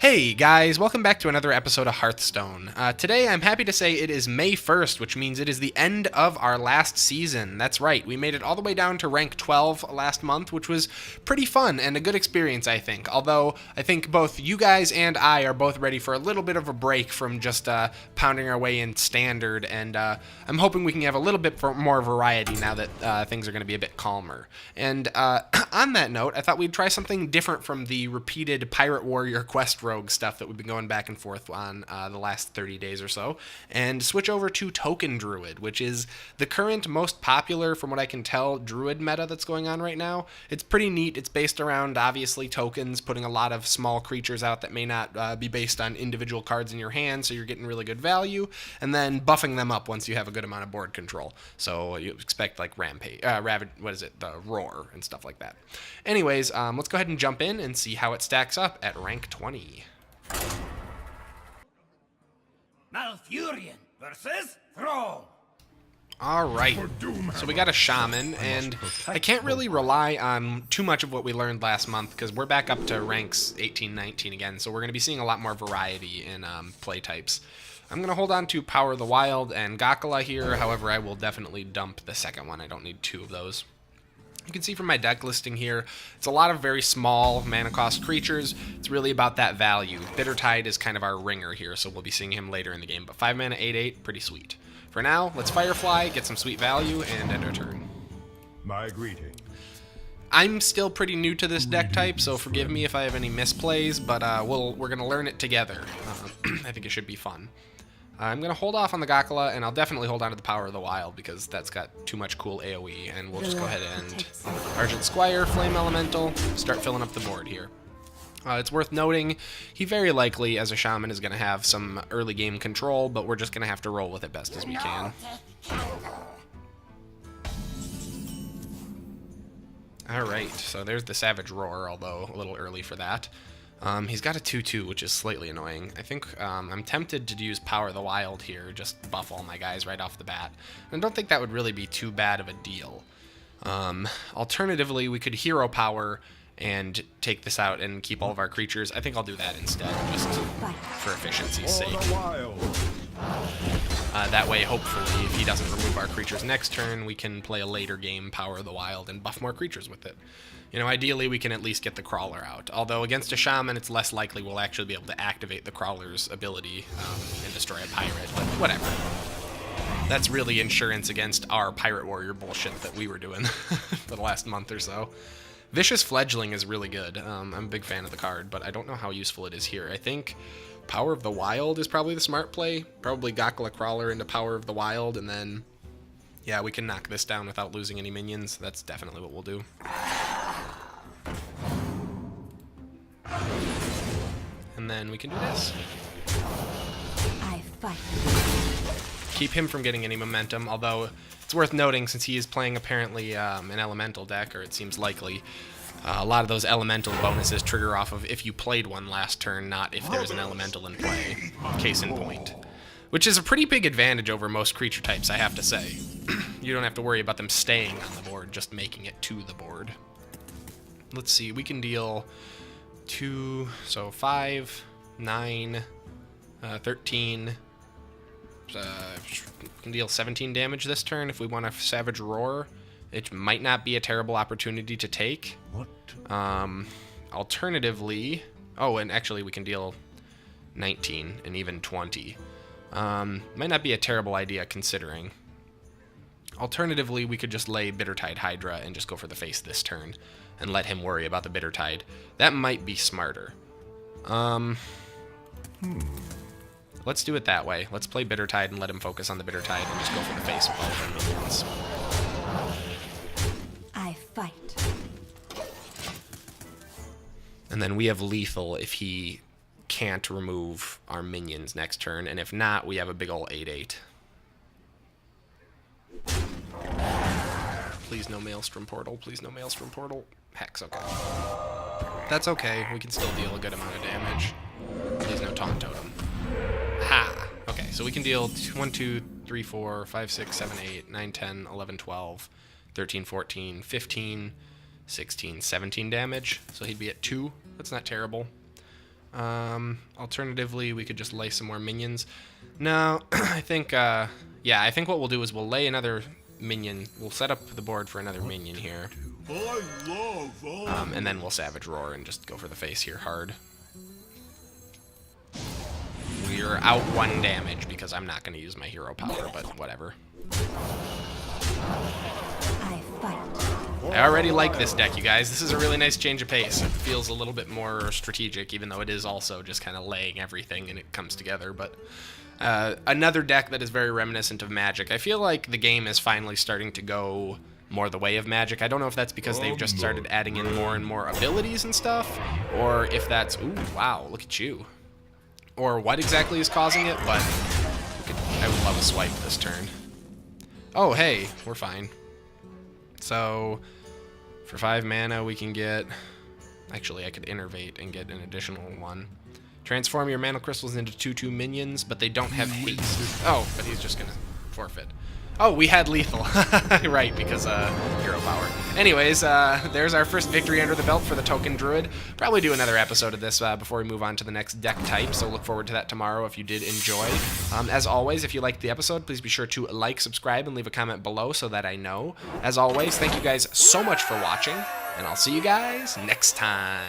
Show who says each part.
Speaker 1: Hey guys, welcome back to another episode of Hearthstone. Today I'm happy to say it is May 1st, which means it is the end of our last season. That's right, we made it all the way down to rank 12 last month, which was pretty fun and a good experience, I think. Although, I think both you guys and I are both ready for a little bit of a break from just pounding our way in standard, and I'm hoping we can have a little bit more variety now that things are going to be a bit calmer. And on that note, I thought we'd try something different from the repeated Pirate Warrior quest rogue stuff that we've been going back and forth on the last 30 days or so, and switch over to Token Druid, which is the current most popular, from what I can tell, Druid meta that's going on right now. It's pretty neat. It's based around, obviously, tokens, putting a lot of small creatures out that may not be based on individual cards in your hand, so you're getting really good value, and then buffing them up once you have a good amount of board control. So you expect, like, the Roar and stuff like that. Anyways, let's go ahead and jump in and see how it stacks up at rank 20.
Speaker 2: Malfurion versus Throne.
Speaker 1: Alright, so we got a Shaman, and I can't really rely on too much of what we learned last month, because we're back up to ranks 18, 19 again, so we're going to be seeing a lot more variety in play types. I'm going to hold on to Power of the Wild and Gakala here, however I will definitely dump the second one. I don't need two of those. You can see from my deck listing here, it's a lot of very small mana cost creatures. It's really about that value. Bittertide is kind of our ringer here, so we'll be seeing him later in the game. But 5 mana, 8/8, pretty sweet. For now, let's Firefly, get some sweet value, and end our turn.
Speaker 3: My greeting.
Speaker 1: I'm still pretty new to this deck type, so forgive me if I have any misplays, but we're going to learn it together. I think it should be fun. I'm going to hold off on the Gakala, and I'll definitely hold on to the Power of the Wild, because that's got too much cool AoE, and we'll just go ahead and Argent Squire, Flame Elemental, start filling up the board here. It's worth noting, he very likely, as a Shaman, is going to have some early game control, but we're just going to have to roll with it best as we can. Alright, so there's the Savage Roar, although a little early for that. He's got a 2/2, which is slightly annoying. I think I'm tempted to use Power of the Wild here, just buff all my guys right off the bat. And I don't think that would really be too bad of a deal. Alternatively, we could Hero Power and take this out and keep all of our creatures. I think I'll do that instead, just for efficiency's sake. That way, hopefully, if he doesn't remove our creatures next turn, we can play a later game Power of the Wild and buff more creatures with it. You know, ideally, we can at least get the Crawler out. Although, against a Shaman, it's less likely we'll actually be able to activate the Crawler's ability and destroy a Pirate, but whatever. That's really insurance against our Pirate Warrior bullshit that we were doing for the last month or so. Vicious Fledgling is really good. I'm a big fan of the card, but I don't know how useful it is here. I think Power of the Wild is probably the smart play. Probably Gakala Crawler into Power of the Wild, and then, yeah, we can knock this down without losing any minions. That's definitely what we'll do. And then we can do this.
Speaker 4: I fight.
Speaker 1: Keep him from getting any momentum, although it's worth noting, since he is playing apparently an elemental deck, or it seems likely, a lot of those elemental bonuses trigger off of if you played one last turn, not if there's an elemental in play. Case in point. Which is a pretty big advantage over most creature types, I have to say. You don't have to worry about them staying on the board, just making it to the board. Let's see, we can deal 2, so 5, 9, 13. We can deal 17 damage this turn if we want a Savage Roar. It might not be a terrible opportunity to take.
Speaker 3: What?
Speaker 1: Alternatively, oh, and actually we can deal 19 and even 20. Might not be a terrible idea considering. Alternatively, we could just lay Bittertide Hydra and just go for the face this turn and let him worry about the Bittertide. That might be smarter. Let's do it that way. Let's play Bittertide and let him focus on the Bittertide and just go for the face with all of our minions.
Speaker 4: I fight.
Speaker 1: And then we have lethal if he can't remove our minions next turn, and if not, we have a big ol' 8/8. Please no Maelstrom Portal, please no Maelstrom Portal. Hex, okay. That's okay, we can still deal a good amount of damage. Please no Taunt Totem. Ha! Okay, so we can deal 1, 2, 3, 4, 5, 6, 7, 8, 9, 10, 11, 12, 13, 14, 15, 16, 17 damage. So he'd be at 2. That's not terrible. Alternatively, we could just lay some more minions. No, I think, yeah, I think what we'll do is we'll lay another minion. We'll set up the board for another minion here. And then we'll Savage Roar and just go for the face here hard. We're out 1 damage because I'm not going to use my hero power, but whatever.
Speaker 4: I fight.
Speaker 1: I already like this deck, you guys. This is a really nice change of pace. It feels a little bit more strategic, even though it is also just kind of laying everything and it comes together. But another deck that is very reminiscent of Magic. I feel like the game is finally starting to go more the way of Magic. I don't know if that's because they've just started adding in more and more abilities and stuff, or if that's... Ooh, wow, look at you. Or what exactly is causing it, but I would love a swipe this turn. Oh, hey, we're fine. So, for 5 mana, we can get... Actually, I could Innervate and get an additional 1. Transform your mana crystals into 2/2 minions, but they don't have haste. Oh, but he's just gonna forfeit. Oh, we had lethal. Right, because hero power. Anyways, there's our first victory under the belt for the Token Druid. Probably do another episode of this before we move on to the next deck type, so look forward to that tomorrow if you did enjoy. As always, if you liked the episode, please be sure to like, subscribe, and leave a comment below so that I know. As always, thank you guys so much for watching, and I'll see you guys next time.